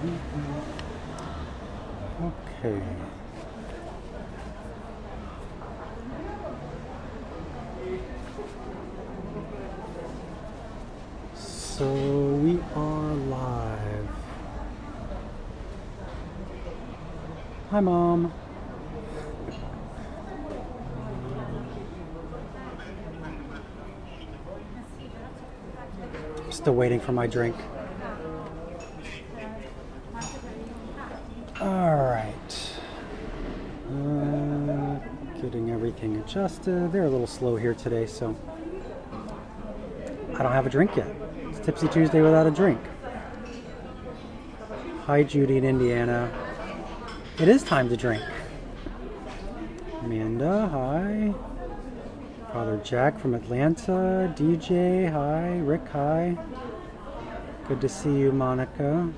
Okay. So we are live. Hi, Mom. Still waiting for my drink. All right. Getting everything adjusted. They're a little slow here today, so I don't have a drink yet. It's Tipsy Tuesday without a drink. Hi, Judy in Indiana. It is time to drink. Amanda, hi. Father Jack from Atlanta. DJ, hi. Rick, hi. Good to see you, Monica.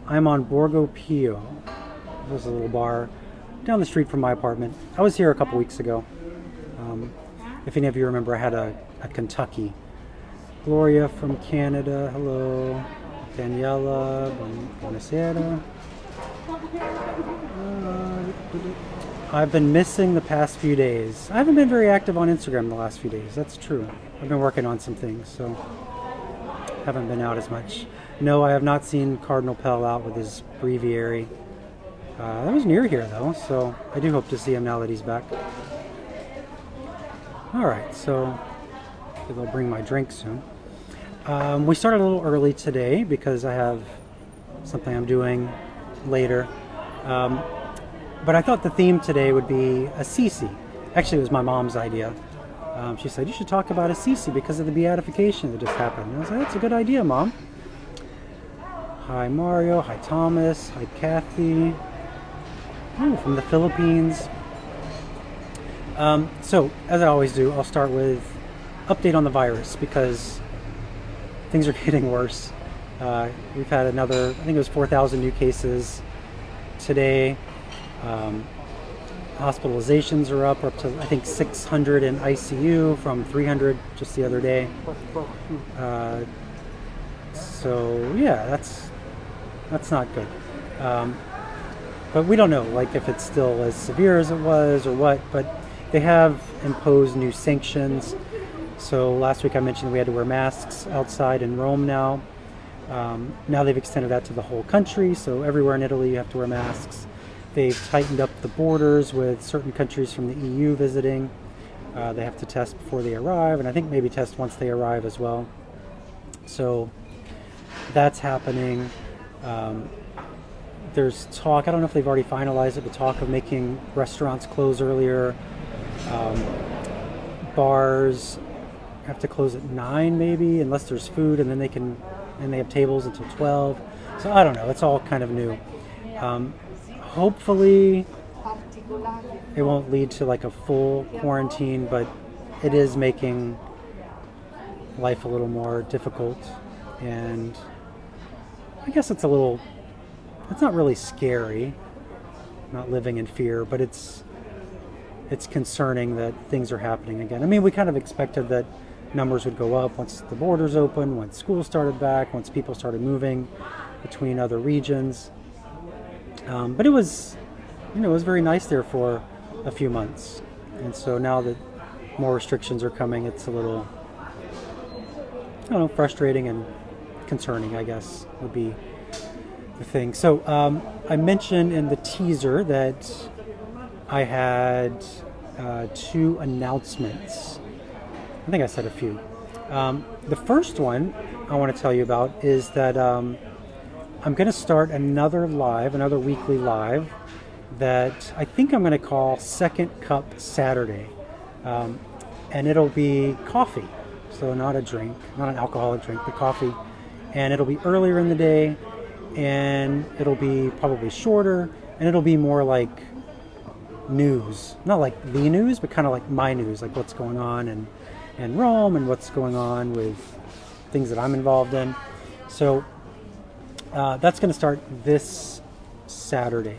I'm on Borgo Pio. There's a little bar down the street from my apartment. I was here a couple weeks ago. If any of you remember, I had a Kentucky. Gloria from Canada, hello. Daniela, buonasera. I've been missing the past few days. I haven't been very active on Instagram the last few days. That's true. I've been working on some things, so haven't been out as much. No, I have not seen Cardinal Pell out with his breviary. That was near here, though, so I do hope to see him now that he's back. All right, so maybe I'll bring my drink soon. We started a little early today because I have something I'm doing later. But I thought the theme today would be Assisi. Actually, it was my mom's idea. She said, you should talk about Assisi because of the beatification that just happened. And I was like, that's a good idea, Mom. Hi, Mario. Hi, Thomas. Hi, Kathy. Ooh, from the Philippines. So, as I always do, I'll start with update on the virus because things are getting worse. We've had another, I think it was 4,000 new cases today. Hospitalizations are up to, I think, 600 in ICU from 300 just the other day. So yeah, that's not good. But we don't know, like, if it's still as severe as it was or what. But they have imposed new sanctions. So last week I mentioned we had to wear masks outside in Rome now. Now they've extended that to the whole country. So everywhere in Italy you have to wear masks. They've tightened up the borders with certain countries from the EU visiting. They have to test before they arrive, and I think maybe test once they arrive as well. So that's happening. There's talk, I don't know if they've already finalized it, but talk of making restaurants close earlier. Bars have to close at 9 maybe, unless there's food, and then they have tables until 12. So I don't know, it's all kind of new. Hopefully it won't lead to like a full quarantine, but it is making life a little more difficult. And I guess it's not really scary, not living in fear, but it's concerning that things are happening again. I mean, we kind of expected that numbers would go up once the borders opened, once school started back, once people started moving between other regions. But it was very nice there for a few months. And so now that more restrictions are coming, it's a little, I don't know, frustrating and concerning, I guess, would be the thing. So I mentioned in the teaser that I had 2 announcements. I think I said a few. The first one I want to tell you about is that I'm going to start another weekly live that I think I'm going to call Second Cup Saturday. And it'll be coffee. So not a drink, not an alcoholic drink, but coffee. And it'll be earlier in the day, and it'll be probably shorter, and it'll be more like news. Not like the news, but kind of like my news, like what's going on in Rome and what's going on with things that I'm involved in. So that's going to start this Saturday.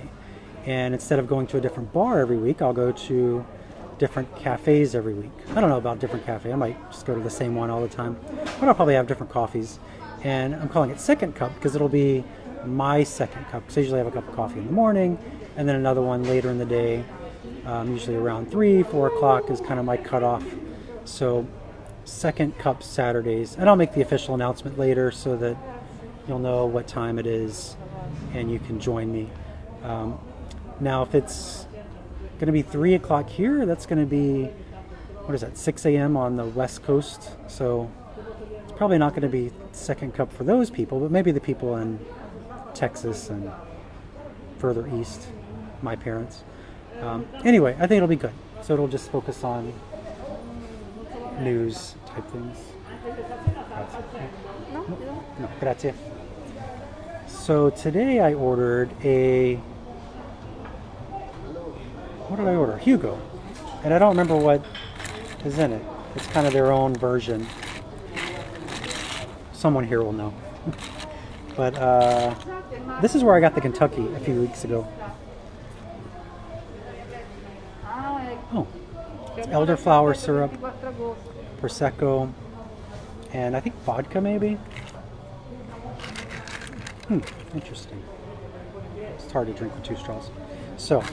And instead of going to a different bar every week, I'll go to different cafes every week. I don't know about different cafe. I might just go to the same one all the time. But I'll probably have different coffees. And I'm calling it Second Cup because it'll be my second cup, because I usually have a cup of coffee in the morning, and then another one later in the day, usually around 3, 4 o'clock is kind of my cutoff. So second cup Saturdays, and I'll make the official announcement later so that you'll know what time it is and you can join me. Now if it's going to be 3 o'clock here, that's going to be, what is that, 6 a.m. on the West Coast, so it's probably not going to be second cup for those people, but maybe the people in Texas and further east, my parents. Anyway, I think it'll be good. So it'll just focus on news type things. No, grazie. So today I ordered what did I order? Hugo. And I don't remember what is in it. It's kind of their own version. Someone here will know. But this is where I got the Kentucky a few weeks ago. Oh, it's elderflower syrup, Prosecco, and I think vodka maybe? Interesting. It's hard to drink with 2 straws. So,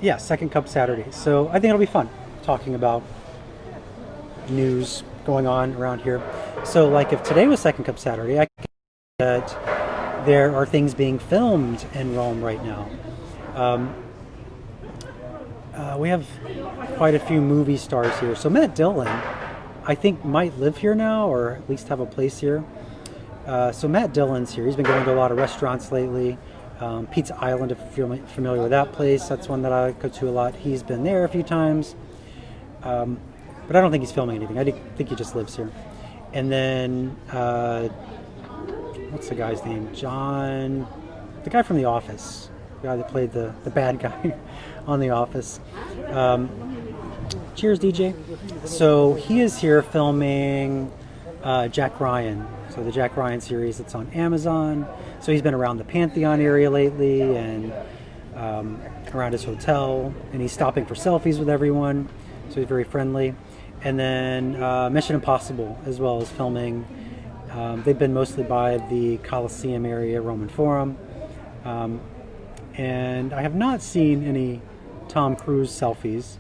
yeah, second cup Saturday. So I think it'll be fun talking about news going on around here. So like if today was second cup Saturday, I can that there are things being filmed in Rome right now. We have quite a few movie stars here. So Matt Dillon, I think, might live here now, or at least have a place here. So Matt Dillon's here. He's been going to a lot of restaurants lately. Pizza Island, if you're familiar with that place, that's one that I go to a lot. He's been there a few times. But I don't think he's filming anything. I think he just lives here. And then, what's the guy's name? John, the guy from The Office. The guy that played the bad guy on The Office. Cheers, DJ. So he is here filming Jack Ryan. So the Jack Ryan series that's on Amazon. So he's been around the Pantheon area lately and around his hotel. And he's stopping for selfies with everyone. So he's very friendly. And then Mission Impossible as well as filming. They've been mostly by the Colosseum area, Roman Forum. And I have not seen any Tom Cruise selfies.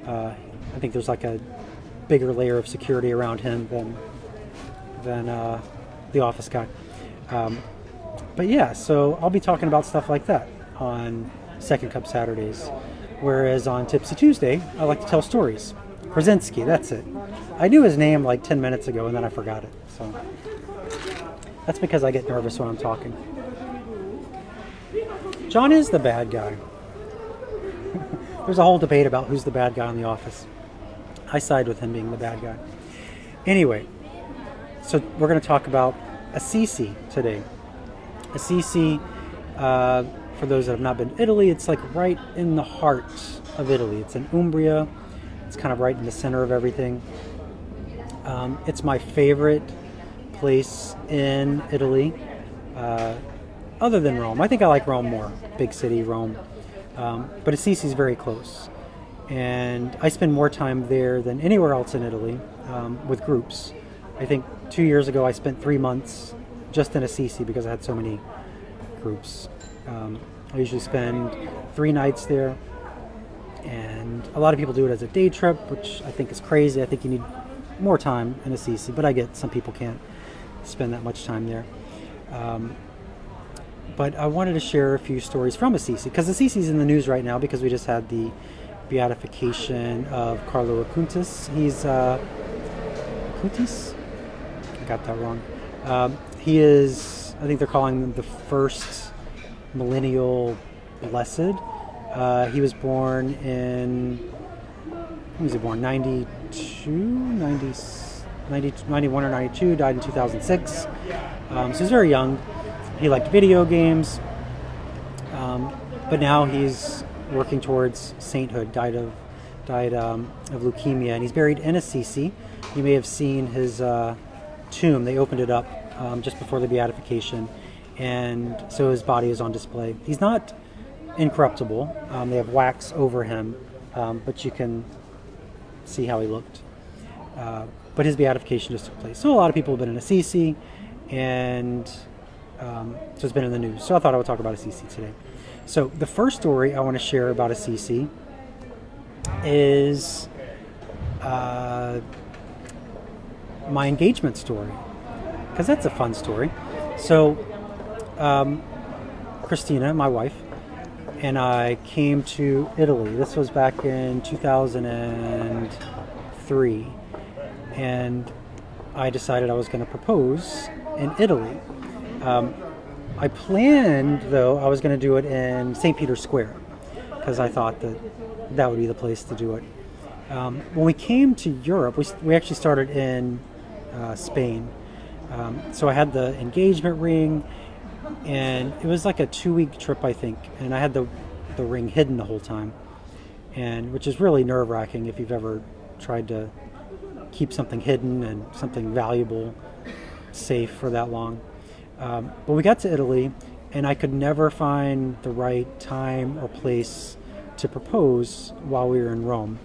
I think there's like a bigger layer of security around him than the Office guy. But yeah, so I'll be talking about stuff like that on Second Cup Saturdays. Whereas on Tipsy Tuesday, I like to tell stories. Krasinski, that's it. I knew his name like 10 minutes ago and then I forgot it. So that's because I get nervous when I'm talking. John is the bad guy. There's a whole debate about who's the bad guy on The Office. I side with him being the bad guy. Anyway, so we're going to talk about Assisi today. Assisi, for those that have not been to Italy, it's like right in the heart of Italy. It's in Umbria. It's kind of right in the center of everything. It's my favorite place in Italy, other than Rome. I think I like Rome more, big city Rome. But Assisi is very close. And I spend more time there than anywhere else in Italy with groups. I think 2 years ago I spent 3 months just in Assisi because I had so many groups. I usually spend 3 nights there. And a lot of people do it as a day trip, which I think is crazy. I think you need more time in Assisi, but I get some people can't spend that much time there. But I wanted to share a few stories from Assisi, because Assisi's in the news right now because we just had the beatification of Carlo Acutis. He's Acutis? I got that wrong. He is, I think they're calling him the first millennial blessed. He was born in, when was he born? 91 or 92, died in 2006. So he's very young. He liked video games, but now he's working towards sainthood, died of leukemia, and he's buried in Assisi. You may have seen his tomb. They opened it up just before the beatification, and so his body is on display. He's not incorruptible. They have wax over him, but you can see how he looked. But his beatification just took place. So a lot of people have been in Assisi, and so it's been in the news. So I thought I would talk about Assisi today. So the first story I want to share about Assisi is my engagement story, because that's a fun story. So Christina, my wife, and I came to Italy. This was back in 2003, and I decided I was going to propose in Italy. I planned, though, I was going to do it in St. Peter's Square, because I thought that would be the place to do it. When we came to Europe, we actually started in Spain. So I had the engagement ring, and it was like a 2-week trip, I think, and I had the ring hidden the whole time, and which is really nerve-wracking if you've ever tried to keep something hidden and something valuable safe for that long. But we got to Italy, and I could never find the right time or place to propose while we were in Rome.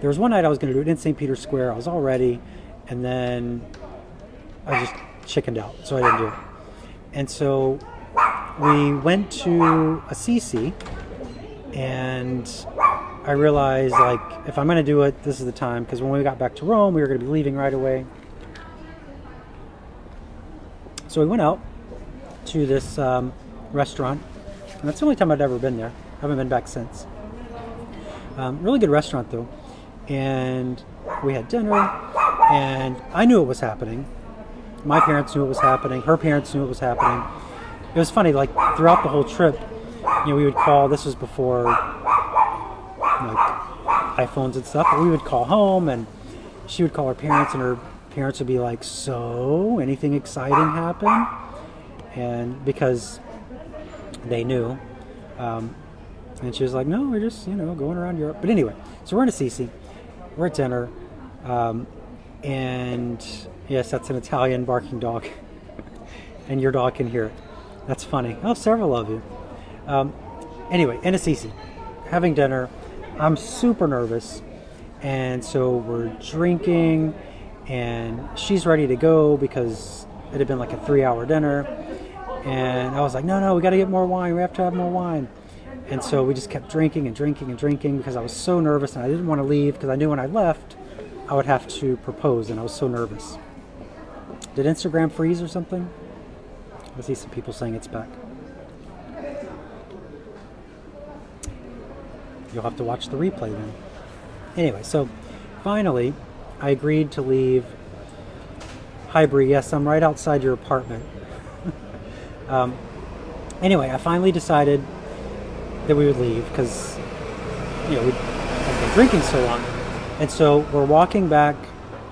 There was one night I was going to do it in St. Peter's Square. I was all ready, and then I just chickened out, so I didn't do it. And so we went to Assisi, and I realized, like, if I'm going to do it, this is the time, because when we got back to Rome, we were going to be leaving right away. So we went out to this restaurant, and that's the only time I'd ever been there. I haven't been back since. Really good restaurant, though. And we had dinner, and I knew it was happening. My parents knew it was happening. Her parents knew it was happening. It was funny, like, throughout the whole trip, we would call, this was before, like, iPhones and stuff, but we would call home, and she would call her parents, and her parents would be like, so, anything exciting happen? And because they knew, and she was like, no, we're just, going around Europe. But anyway, so we're in Assisi, we're at dinner, and yes, that's an Italian barking dog, and your dog can hear it. That's funny. Oh, several of you. Anyway, in Assisi, having dinner, I'm super nervous, and so we're drinking, and she's ready to go because it had been like a 3-hour dinner, and I was like, no, we got to get more wine. We have to have more wine. And so we just kept drinking and drinking and drinking because I was so nervous, and I didn't want to leave because I knew when I left, I would have to propose, and I was so nervous. Did Instagram freeze or something? I see some people saying it's back. You'll have to watch the replay then. Anyway, so finally, I agreed to leave. Hi, Bree. Yes, I'm right outside your apartment. Anyway, I finally decided that we would leave because, we'd been drinking so long. And so we're walking back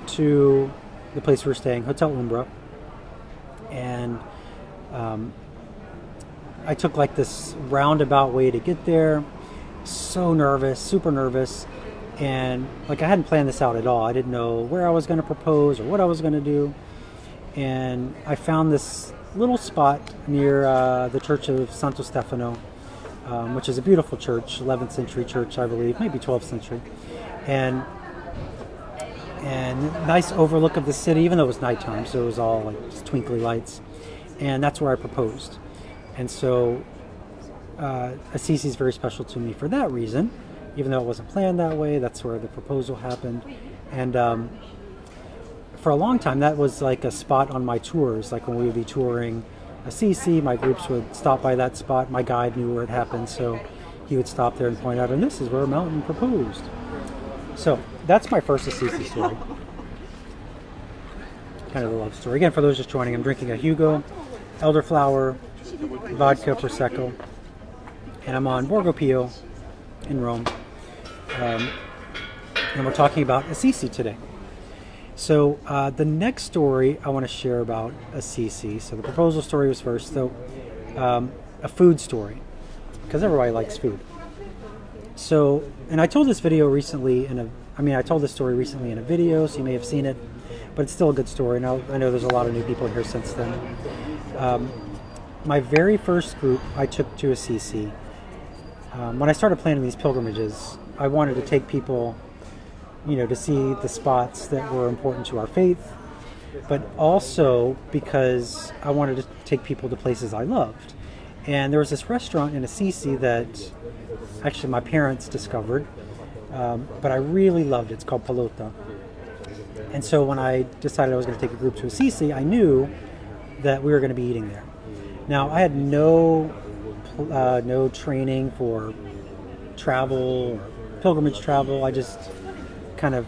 to the place we were staying, Hotel Umbra. And I took like this roundabout way to get there. So nervous, super nervous. And like I hadn't planned this out at all. I didn't know where I was going to propose or what I was going to do. And I found this little spot near the Church of Santo Stefano, which is a beautiful church, 11th century church, I believe, maybe 12th century. And nice overlook of the city, even though it was nighttime, so it was all like just twinkly lights. And that's where I proposed. And so Assisi is very special to me for that reason, even though it wasn't planned that way. That's where the proposal happened. And for a long time, that was like a spot on my tours. Like when we would be touring Assisi, my groups would stop by that spot. My guide knew where it happened, so he would stop there and point out, and this is where Mountain proposed. So that's my first Assisi story. Kind of a love story. Again, for those just joining, I'm drinking a Hugo, elderflower, vodka prosecco, and I'm on Borgo in Rome. And we're talking about Assisi today. So the next story I want to share about Assisi, so the proposal story was first, so a food story, because everybody likes food. So, and I told this video recently I told this story recently in a video, so you may have seen it, but it's still a good story. Now, I know there's a lot of new people here since then. My very first group I took to Assisi, when I started planning these pilgrimages, I wanted to take people, to see the spots that were important to our faith, but also because I wanted to take people to places I loved. And there was this restaurant in Assisi that actually my parents discovered, but I really loved it. It's called Palota. And so when I decided I was going to take a group to Assisi, I knew that we were going to be eating there. Now, I had no training for travel or pilgrimage travel. I just kind of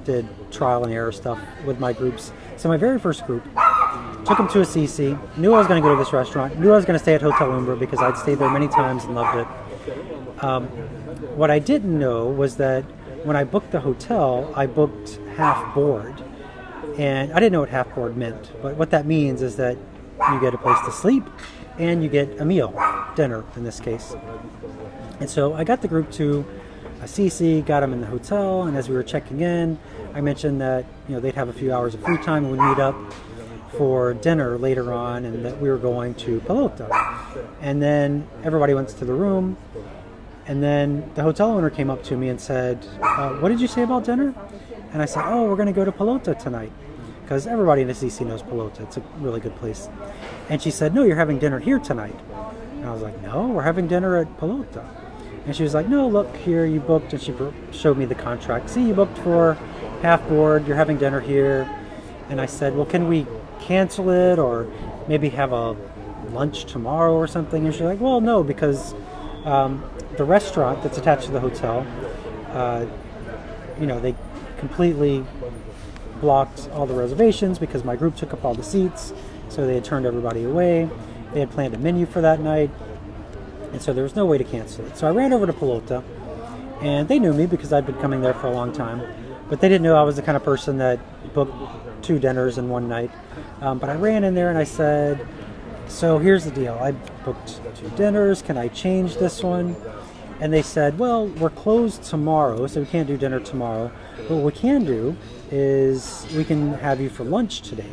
did trial and error stuff with my groups. So my very first group, took them to Assisi, knew I was going to go to this restaurant, knew I was going to stay at Hotel Umbra because I'd stayed there many times and loved it. What I didn't know was that when I booked the hotel, I booked half board. And I didn't know what half board meant, but what that means is that you get a place to sleep and you get a meal, dinner in this case. And so I got the group to Assisi, got them in the hotel, and as we were checking in, I mentioned that they'd have a few hours of free time and we'd meet up for dinner later on, and that we were going to Palota. And then everybody went to the room, and then the hotel owner came up to me and said, what did you say about dinner? And I said, oh, we're going to go to Palota tonight, because everybody in Assisi knows Palota. It's a really good place. And she said, no, you're having dinner here tonight. And I was like, no, we're having dinner at Palota. And she was like, no, look here, you booked, and she showed me the contract. See, you booked for half board, you're having dinner here. And I said, well, can we cancel it or maybe have a lunch tomorrow or something? And she's like, well, no, because the restaurant that's attached to the hotel, they completely blocked all the reservations because my group took up all the seats, so they had turned everybody away. They had planned a menu for that night, and so there was no way to cancel it. So I ran over to Palota, and they knew me because I'd been coming there for a long time, but they didn't know I was the kind of person that booked 2 dinners in one night. But I ran in there and I said, so here's the deal, I booked 2 dinners, can I change this one? And they said, well, we're closed tomorrow, so we can't do dinner tomorrow. But what we can do is we can have you for lunch today.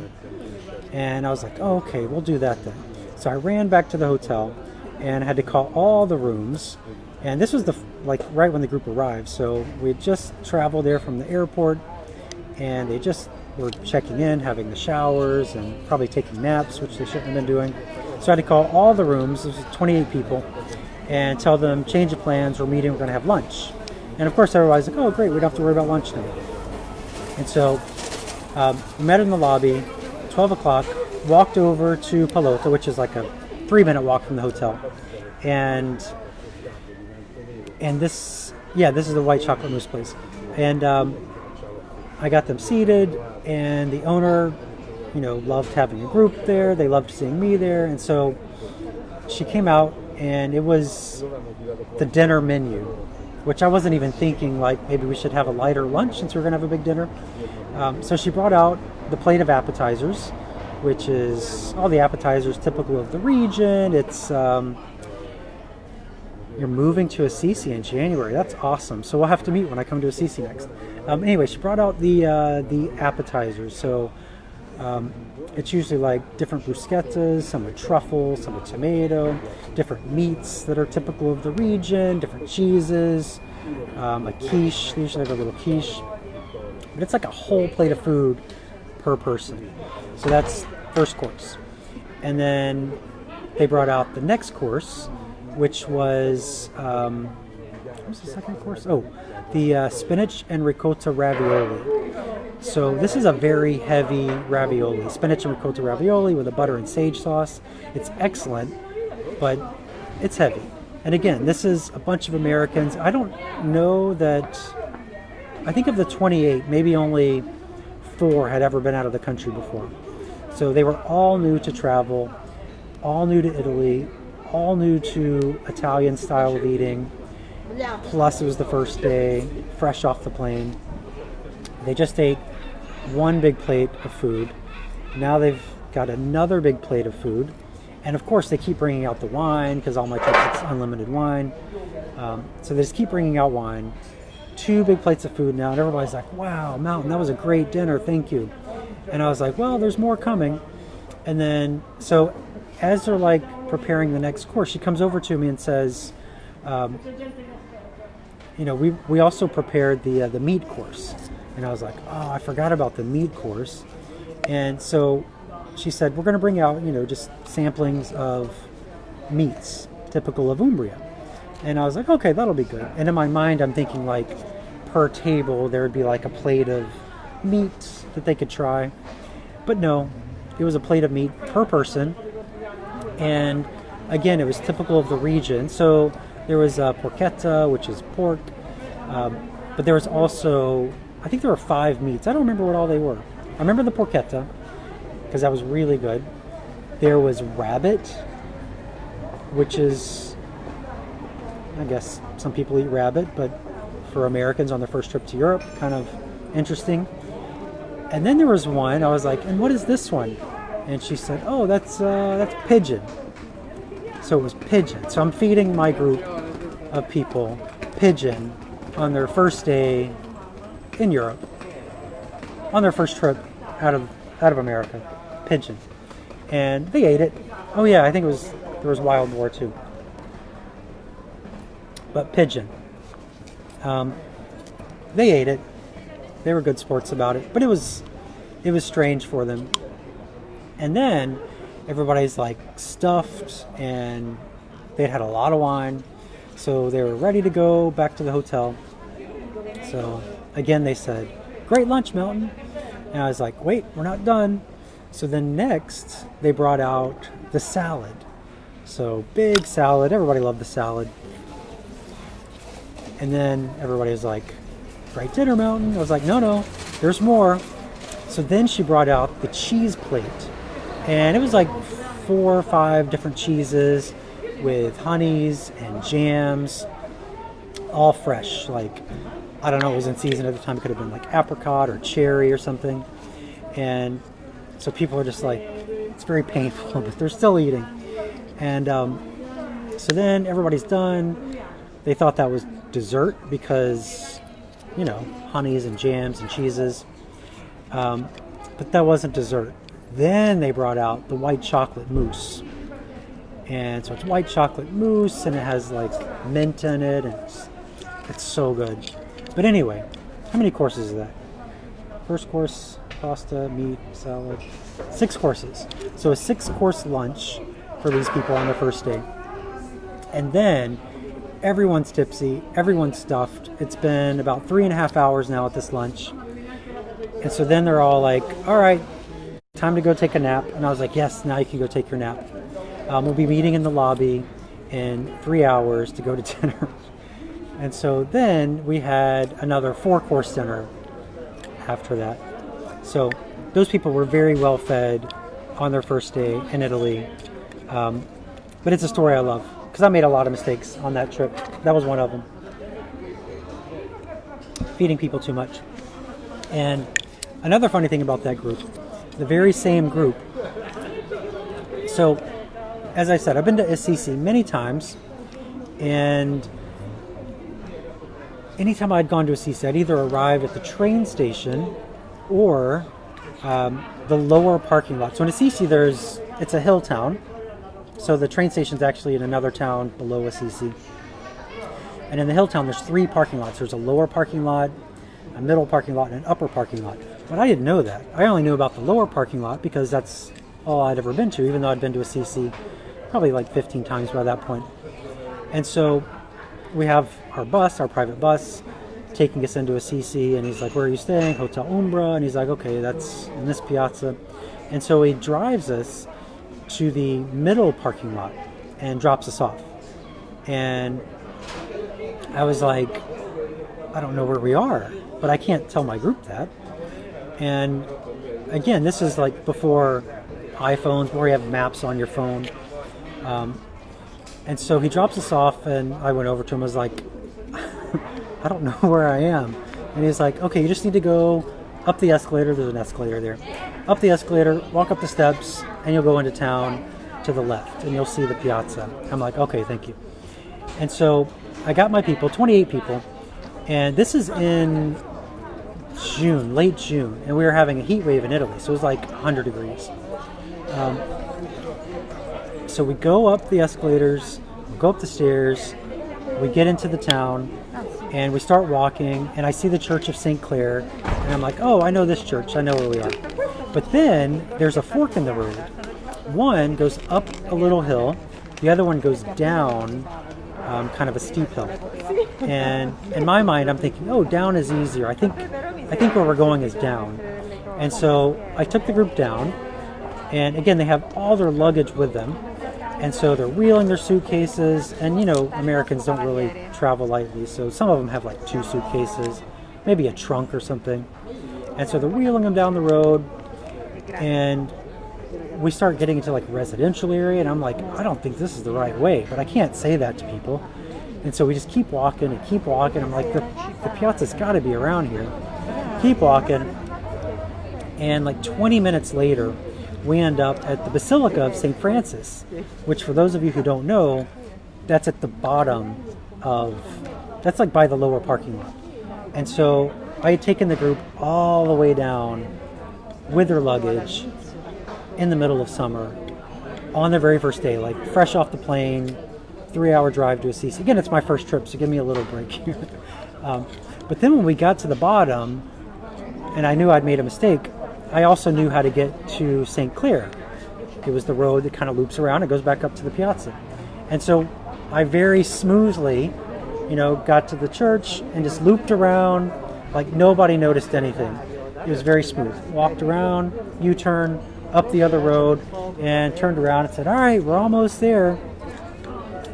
And I was like, oh, okay, we'll do that then. So I ran back to the hotel and had to call all the rooms. And this was right when the group arrived. So we had just traveled there from the airport, and they just were checking in, having the showers, and probably taking naps, which they shouldn't have been doing. So I had to call all the rooms, there was 28 people, and tell them, change of plans, we're meeting, we're going to have lunch. And of course everybody's like, oh great, we don't have to worry about lunch now. And so we met in the lobby, 12 o'clock, walked over to Palota, which is like a 3-minute walk from the hotel. And this is the white chocolate mousse place. And I got them seated, and the owner, loved having a group there. They loved seeing me there. And so she came out, and it was the dinner menu, which I wasn't even thinking like maybe we should have a lighter lunch since we're going to have a big dinner. So she brought out the plate of appetizers, which is all the appetizers typical of the region. It's you're moving to Assisi in January. That's awesome. So we'll have to meet when I come to Assisi next. Anyway, she brought out the appetizers. So it's usually like different bruschettas, some with truffle, some with tomato, different meats that are typical of the region, different cheeses, a quiche. They usually have a little quiche. But it's like a whole plate of food per person. So that's first course. And then they brought out the next course, which was, what was the second course? Oh, the spinach and ricotta ravioli. So this is a very heavy ravioli, spinach and ricotta ravioli with a butter and sage sauce. It's excellent, but it's heavy. And again, this is a bunch of Americans. I don't know that, I think of the 28, maybe only 4 had ever been out of the country before. So they were all new to travel, all new to Italy, all new to Italian style of eating. Plus it was the first day, fresh off the plane. They just ate one big plate of food. Now they've got another big plate of food. And of course they keep bringing out the wine because all my trips it's unlimited wine. So they just keep bringing out wine. 2 big plates of food now, and everybody's like, wow, Mountain, that was a great dinner, thank you. And I was like, well, there's more coming. And then, so as they're like preparing the next course, she comes over to me and says, we also prepared the meat course. And I was like, oh, I forgot about the meat course. And so she said, we're going to bring out, just samplings of meats typical of Umbria. And I was like, okay, that'll be good. And in my mind, I'm thinking like per table, there would be like a plate of meat that they could try. But no, it was a plate of meat per person. And again, it was typical of the region. So there was porchetta, which is pork. But there was also, I think there were 5 meats. I don't remember what all they were. I remember the porchetta, because that was really good. There was rabbit, which is, I guess some people eat rabbit, but for Americans on their first trip to Europe, kind of interesting. And then there was one, I was like, and what is this one? And she said, oh, that's pigeon. So it was pigeon. So I'm feeding my group of people pigeon on their first day in Europe, on their first trip out of America. Pigeon. And they ate it. Oh yeah, I think there was wild boar too. But pigeon. They ate it. They were good sports about it. But it was strange for them. And then everybody's like stuffed, and they'd had a lot of wine. So they were ready to go back to the hotel. So again, they said, great lunch, Melton. And I was like, wait, we're not done. So then next, they brought out the salad. So big salad. Everybody loved the salad. And then everybody was like, great dinner, Melton. I was like, no, there's more. So then she brought out the cheese plate. And it was like 4 or 5 different cheeses with honeys and jams, all fresh. Like, I don't know, it was in season at the time. It could have been like apricot or cherry or something. And so people are just like, it's very painful, but they're still eating. And so then everybody's done. They thought that was dessert because, honeys and jams and cheeses. But that wasn't dessert. Then they brought out the white chocolate mousse. And so it's white chocolate mousse, and it has like mint in it, and it's so good. But anyway, how many courses is that? First course, pasta, meat, salad. 6 courses. So a 6-course lunch for these people on their first day. And then everyone's tipsy, everyone's stuffed. It's been about 3.5 hours now at this lunch. And so then they're all like, all right, time to go take a nap. And I was like, yes, now you can go take your nap. We'll be meeting in the lobby in 3 hours to go to dinner. And so then we had another 4-course dinner after that. So those people were very well fed on their first day in Italy. But it's a story I love because I made a lot of mistakes on that trip. That was one of them. Feeding people too much. And another funny thing about that group, the very same group. So, as I said, I've been to Assisi many times, and anytime I'd gone to Assisi, I'd either arrive at the train station or the lower parking lot. So in Assisi, it's a hill town. So the train station's actually in another town below Assisi. And in the hill town, there's 3 parking lots. There's a lower parking lot, a middle parking lot, and an upper parking lot. But I didn't know that. I only knew about the lower parking lot because that's all I'd ever been to, even though I'd been to Assisi probably like 15 times by that point. And so we have our bus, our private bus, taking us into Assisi, and he's like, where are you staying? Hotel Umbra. And he's like, okay, that's in this piazza. And so he drives us to the middle parking lot and drops us off. And I was like, I don't know where we are, but I can't tell my group that. And again, this is like before iPhones, where you have maps on your phone. And so he drops us off, and I went over to him. I was like, I don't know where I am. And he's like, okay, you just need to go up the escalator. There's an escalator there. Up the escalator, walk up the steps, and you'll go into town to the left, and you'll see the piazza. I'm like, okay, thank you. And so I got my people, 28 people, and this is in June, late June, and we were having a heat wave in Italy, so it was like 100 degrees. So we go up the escalators, we go up the stairs, we get into the town, and we start walking, and I see the Church of St. Clair, and I'm like, oh, I know this church, I know where we are. But then there's a fork in the road. One goes up a little hill, the other one goes down kind of a steep hill. And in my mind, I'm thinking, oh, down is easier. I think where we're going is down. And so I took the group down, and again, they have all their luggage with them. And so they're wheeling their suitcases, and you know, Americans don't really travel lightly, so some of them have like 2 suitcases, maybe a trunk or something. And so they're wheeling them down the road, and we start getting into like a residential area, and I'm like, I don't think this is the right way, but I can't say that to people. And so we just keep walking and keep walking. I'm like, the piazza's got to be around here. Keep walking, and like 20 minutes later, we end up at the Basilica of St. Francis, which for those of you who don't know, that's at the bottom of, that's like by the lower parking lot. And so I had taken the group all the way down with their luggage in the middle of summer on their very first day, like fresh off the plane, 3-hour drive to Assisi. Again, it's my first trip, so give me a little break here. But then when we got to the bottom, and I knew I'd made a mistake, I also knew how to get to St. Clair. It was the road that kind of loops around and goes back up to the piazza. And so I very smoothly, you know, got to the church and just looped around like nobody noticed anything. It was very smooth. Walked around, U-turn, up the other road, and turned around and said, all right, we're almost there.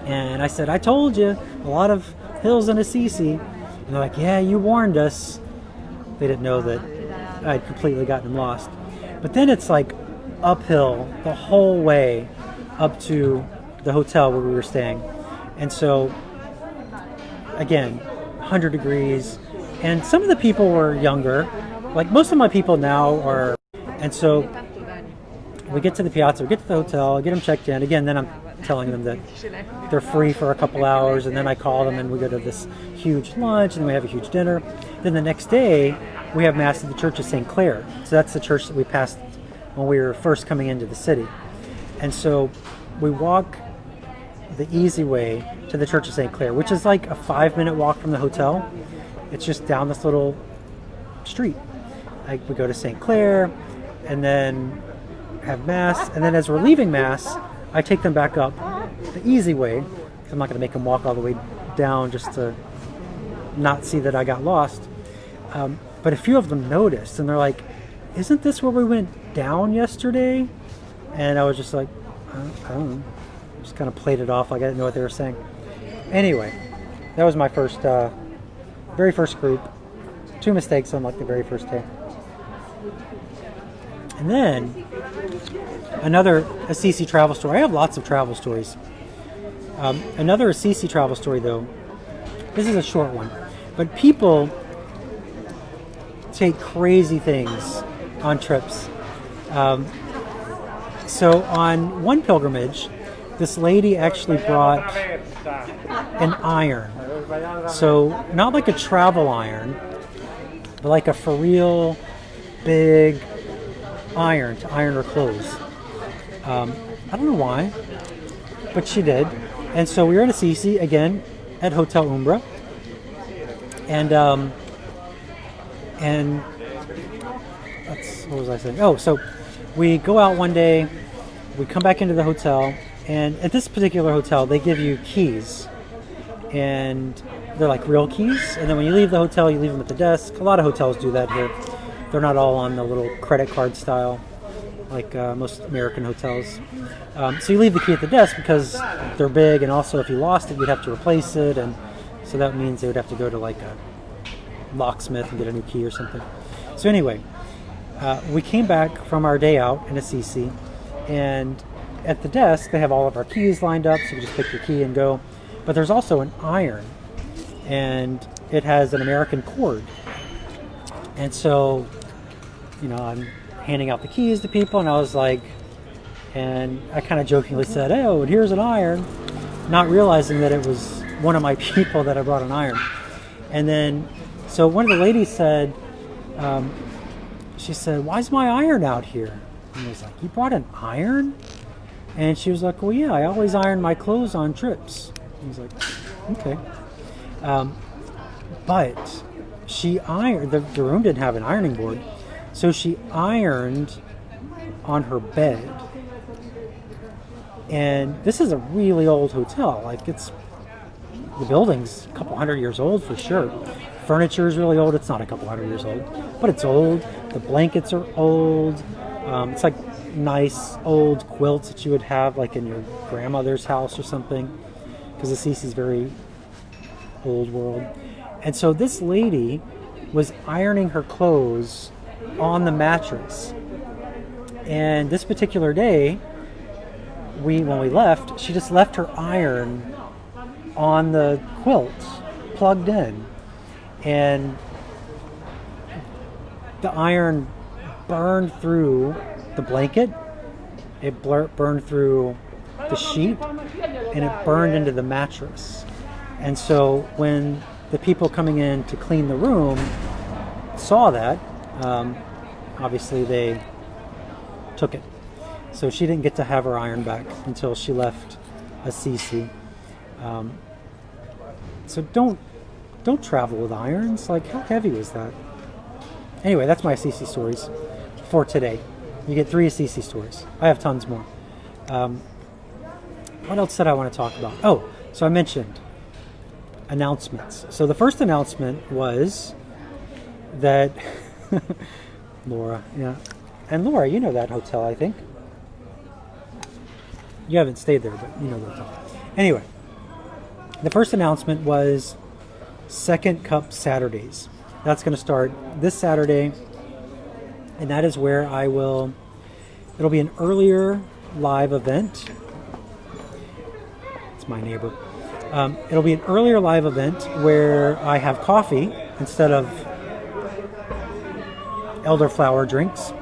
And I said, I told you, a lot of hills in Assisi. And they're like, yeah, you warned us. They didn't know that I'd completely gotten lost. But then it's like uphill the whole way up to the hotel where we were staying. And so, again, 100 degrees. And some of the people were younger. Like most of my people now are. And so we get to the piazza, we get to the hotel, get them checked in. Again, then I'm telling them that they're free for a couple hours. And then I call them and we go to this huge lunch and then we have a huge dinner. Then the next day, we have Mass at the Church of St. Clair. So that's the church that we passed when we were first coming into the city. And so we walk the easy way to the Church of St. Clair, which is like a 5-minute walk from the hotel. It's just down this little street. Like we go to St. Clair and then have Mass. And then as we're leaving Mass, I take them back up the easy way. I'm not going to make them walk all the way down just to not see that I got lost. But a few of them noticed, and they're like, isn't this where we went down yesterday? And I was just like, I don't know. Just kind of played it off like I didn't know what they were saying. Anyway, that was my first, very first group. 2 mistakes on like the very first day. And then, another Assisi travel story. I have lots of travel stories. Another Assisi travel story though, this is a short one. But people take crazy things on trips. So on one pilgrimage, this lady actually brought an iron. So not like a travel iron, but like a for real big iron to iron her clothes. I don't know why, but she did. And so we were at Assisi again at Hotel Umbra. And what was I saying? Oh, so we go out one day, we come back into the hotel, and at this particular hotel, they give you keys. And they're like real keys. And then when you leave the hotel, you leave them at the desk. A lot of hotels do that here. They're not all on the little credit card style, like most American hotels. So you leave the key at the desk because they're big, and also if you lost it, you'd have to replace it. And so that means they would have to go to like a locksmith and get a new key or something. So anyway, we came back from our day out in Assisi, and at the desk they have all of our keys lined up, so you just pick your key and go. But there's also an iron, and it has an American cord. And so, you know, I'm handing out the keys to people, and I was like, and I kind of jokingly said, oh, here's an iron, not realizing that it was one of my people that I brought an iron. And then so one of the ladies said, she said, why's my iron out here? And I was like, you brought an iron? And she was like, well, yeah, I always iron my clothes on trips. I was like, okay. But she ironed, the room didn't have an ironing board, So she ironed on her bed. And this is a really old hotel. Like, the building's a couple hundred years old for sure. Furniture is really old. It's not a couple hundred years old, but it's old. The blankets are old. It's like nice old quilts that you would have like in your grandmother's house or something, because Assisi's very old world. And so this lady was ironing her clothes on the mattress. And this particular day, when we left, she just left her iron on the quilt, plugged in. And the iron burned through the blanket, it burned through the sheet, and it burned into the mattress. And so when the people coming in to clean the room saw that, obviously they took it. So she didn't get to have her iron back until she left Assisi. So don't travel with irons. Like, how heavy was that? Anyway, that's my Assisi stories for today. You get 3 Assisi stories. I have tons more. What else did I want to talk about? Oh, so I mentioned announcements. So the first announcement was that Laura, yeah. And Laura, you know that hotel, I think. You haven't stayed there, but you know the hotel. Anyway, the first announcement was Second Cup Saturdays. That's going to start this Saturday, and that is where it'll be an earlier live event. It's my neighbor. It'll be an earlier live event where I have coffee instead of elderflower drinks,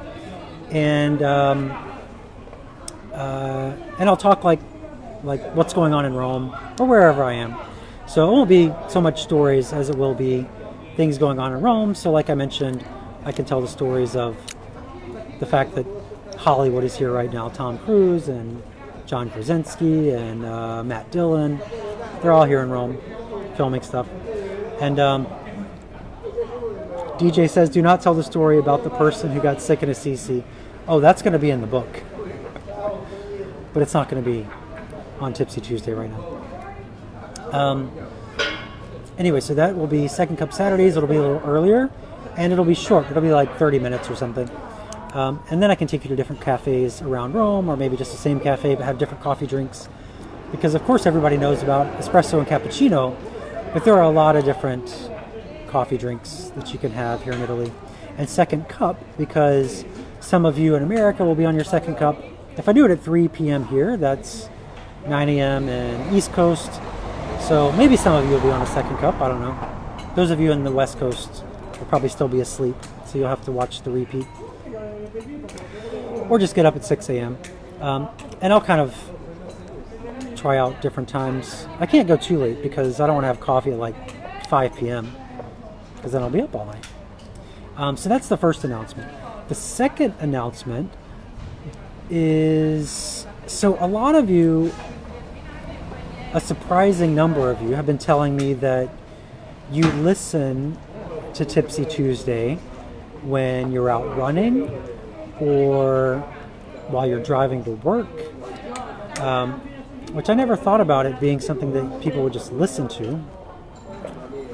and I'll talk like what's going on in Rome or wherever I am. So it won't be so much stories as it will be things going on in Rome. So like I mentioned, I can tell the stories of the fact that Hollywood is here right now. Tom Cruise and John Krasinski and Matt Dillon. They're all here in Rome filming stuff. And DJ says, do not tell the story about the person who got sick in Assisi. Oh, that's going to be in the book. But it's not going to be on Tipsy Tuesday right now. Anyway, so that will be Second Cup Saturdays. It'll be a little earlier, and it'll be short. It'll be like 30 minutes or something. And then I can take you to different cafes around Rome, or maybe just the same cafe, but have different coffee drinks. Because, of course, everybody knows about espresso and cappuccino, but there are a lot of different coffee drinks that you can have here in Italy. And Second Cup, because some of you in America will be on your Second Cup. If I do it at 3 p.m. here, that's 9 a.m. in East Coast. So maybe some of you will be on a Second Cup. I don't know. Those of you in the West Coast will probably still be asleep, so you'll have to watch the repeat. Or just get up at 6 a.m. And I'll kind of try out different times. I can't go too late because I don't want to have coffee at like 5 p.m. because then I'll be up all night. So that's the first announcement. The second announcement is, so a lot of you, a surprising number of you, have been telling me that you listen to Tipsy Tuesday when you're out running or while you're driving to work, which I never thought about it being something that people would just listen to.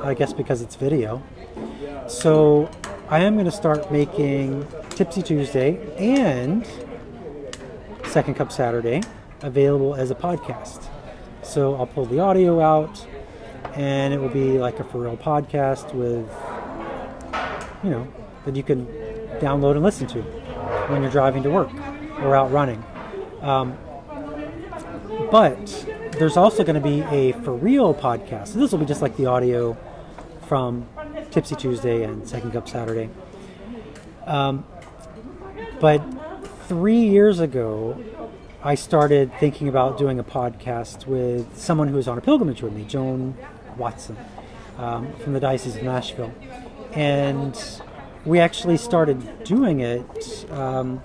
I guess because it's video. So I am going to start making Tipsy Tuesday and Second Cup Saturday available as a podcast. So I'll pull the audio out, and it will be like a for real podcast with, that you can download and listen to when you're driving to work or out running. But there's also going to be a for real podcast. So this will be just like the audio from Tipsy Tuesday and Second Cup Saturday. But 3 years ago, I started thinking about doing a podcast with someone who was on a pilgrimage with me, Joan Watson, from the Diocese of Nashville. And we actually started doing it a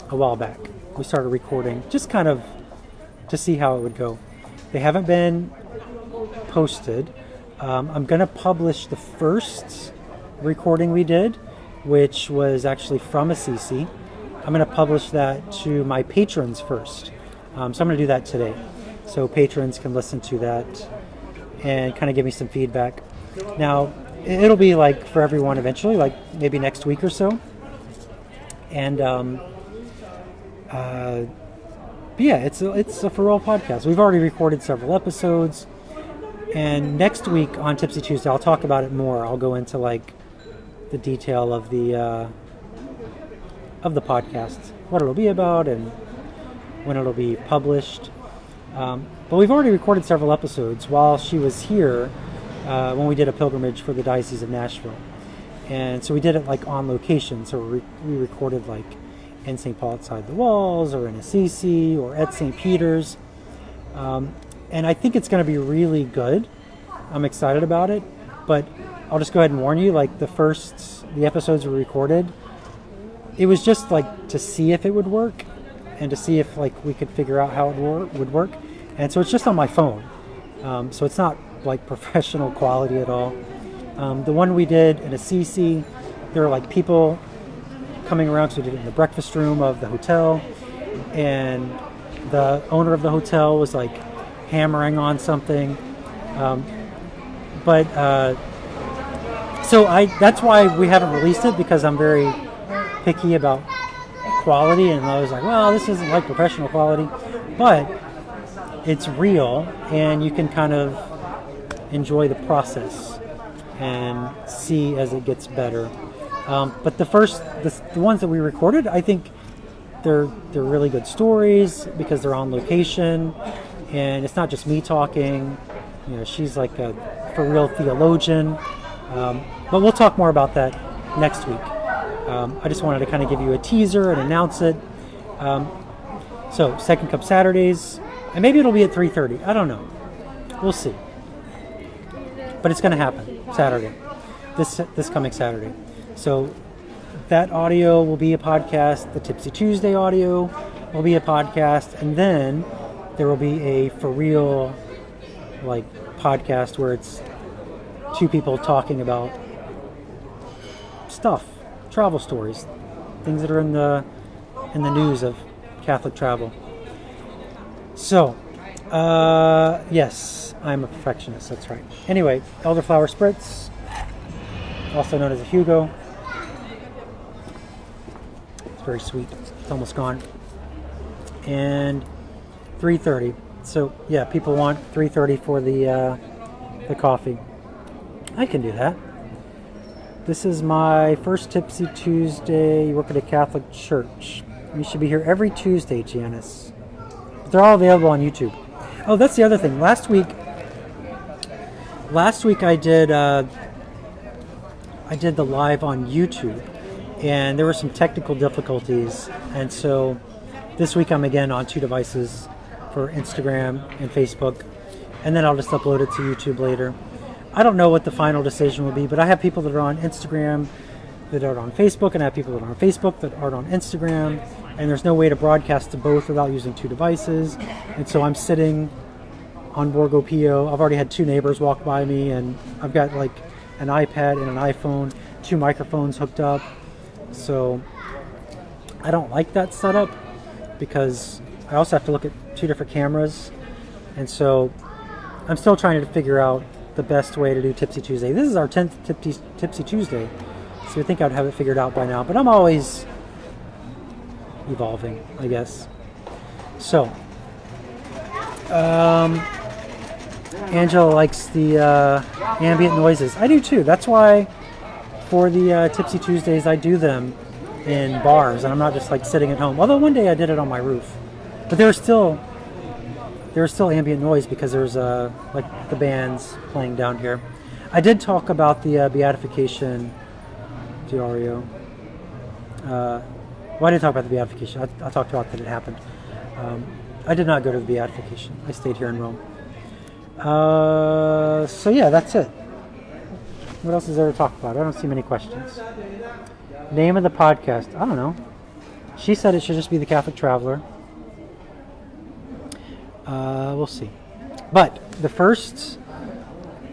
while back. We started recording, just kind of to see how it would go. They haven't been posted. I'm going to publish the first recording we did, which was actually from Assisi. I'm going to publish that to my patrons first. So I'm going to do that today. So patrons can listen to that and kind of give me some feedback. Now, it'll be like for everyone eventually, like maybe next week or so. And but yeah, it's a for real podcast. We've already recorded several episodes, and next week on Tipsy Tuesday, I'll talk about it more. I'll go into like the detail of the podcast, what it'll be about, and when it'll be published. But we've already recorded several episodes while she was here when we did a pilgrimage for the Diocese of Nashville, and so we did it like on location. So we recorded like in St. Paul outside the walls, or in Assisi, or at St. Peter's. And I think it's going to be really good. I'm excited about it. But I'll just go ahead and warn you, like the episodes we recorded, it was just like to see if it would work, and to see if like we could figure out how it would work. And so it's just on my phone. So it's not like professional quality at all. The one we did in Assisi, there were like people coming around, so we did it in the breakfast room of the hotel, and the owner of the hotel was like hammering on something, so that's why we haven't released it, because I'm very picky about quality, and I was like, well, this isn't like professional quality, but it's real, and you can kind of enjoy the process and see as it gets better. But the ones that we recorded, I think they're really good stories because they're on location, and it's not just me talking. You know, she's like a for real theologian. But we'll talk more about that next week. I just wanted to kind of give you a teaser and announce it. So Second Cup Saturdays, and maybe it'll be at 3:30. I don't know. We'll see. But it's going to happen Saturday, this coming Saturday. So that audio will be a podcast. The Tipsy Tuesday audio will be a podcast, and then there will be a for real like podcast where it's two people talking about stuff, travel stories, things that are in the news of Catholic travel. So, yes, I'm a perfectionist. That's right. Anyway, elderflower spritz, also known as a Hugo. Very sweet. It's almost gone. And 3:30. So yeah, people want 3:30 for the coffee. I can do that. This is my first Tipsy Tuesday. You work at a Catholic church. You should be here every Tuesday, Janice. But they're all available on YouTube. Oh, that's the other thing. Last week I did the live on YouTube. And there were some technical difficulties, and so this week I'm again on two devices for Instagram and Facebook, and then I'll just upload it to YouTube later. I don't know what the final decision will be, but I have people that are on Instagram that are on Facebook, and I have people that are on Facebook that aren't on Instagram, and there's no way to broadcast to both without using two devices, and so I'm sitting on Borgo Pio. I've already had two neighbors walk by me, and I've got like an iPad and an iPhone, two microphones hooked up. So I don't like that setup because I also have to look at two different cameras, and so I'm still trying to figure out the best way to do Tipsy Tuesday. This is our 10th Tipsy Tuesday, so I think I'd have it figured out by now, but I'm always evolving, I guess. So Angela likes the ambient noises. I do too. That's why for the Tipsy Tuesdays, I do them in bars, and I'm not just like sitting at home. Although one day I did it on my roof, but there was still ambient noise because there's like the bands playing down here. I did talk about the beatification, Diario. Well, I didn't talk about the beatification. I talked about that it happened. I did not go to the beatification. I stayed here in Rome. So yeah, that's it. What else is there to talk about? I don't see many questions. Name of the podcast? I don't know. She said it should just be The Catholic Traveler. We'll see. But the first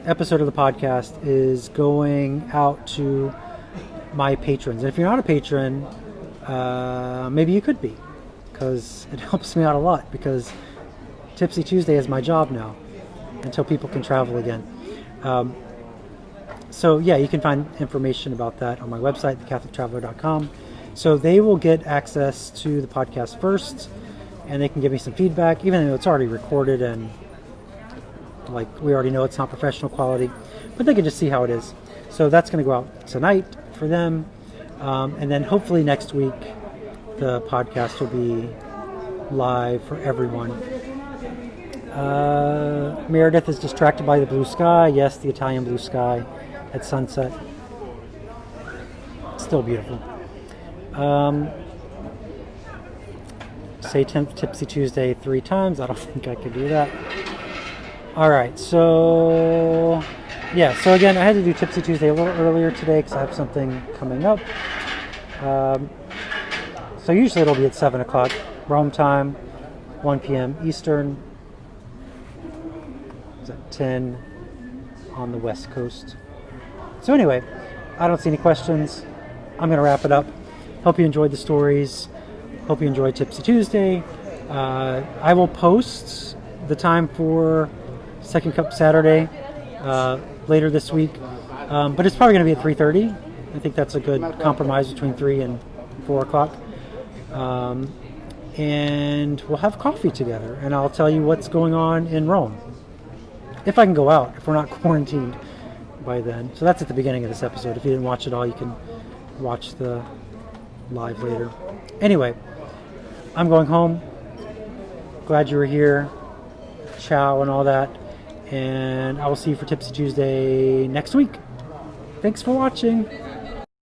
episode of the podcast is going out to my patrons. And if you're not a patron, maybe you could be, because it helps me out a lot, because Tipsy Tuesday is my job now until people can travel again. So yeah, you can find information about that on my website, thecatholictraveler.com. So they will get access to the podcast first, and they can give me some feedback, even though it's already recorded and like we already know it's not professional quality, but they can just see how it is. So that's going to go out tonight for them, and then hopefully next week the podcast will be live for everyone. Meredith is distracted by the blue sky. Yes, the Italian blue sky at sunset. Still beautiful. Say Tipsy Tuesday 3 times. I don't think I could do that. Alright, so yeah, so again, I had to do Tipsy Tuesday a little earlier today because I have something coming up. So usually it'll be at 7 o'clock Rome time, 1 p.m. Eastern. It's at 10 on the West Coast. So anyway, I don't see any questions. I'm going to wrap it up. Hope you enjoyed the stories. Hope you enjoyed Tipsy Tuesday. I will post the time for Second Cup Saturday later this week. But it's probably going to be at 3:30. I think that's a good compromise between 3 and 4 o'clock. And we'll have coffee together, and I'll tell you what's going on in Rome. If I can go out, if we're not quarantined by then. So that's at the beginning of this episode. If you didn't watch it all, you can watch the live later. Anyway, I'm going home. Glad you were here. Ciao and all that. And I will see you for Tipsy Tuesday next week. Thanks for watching.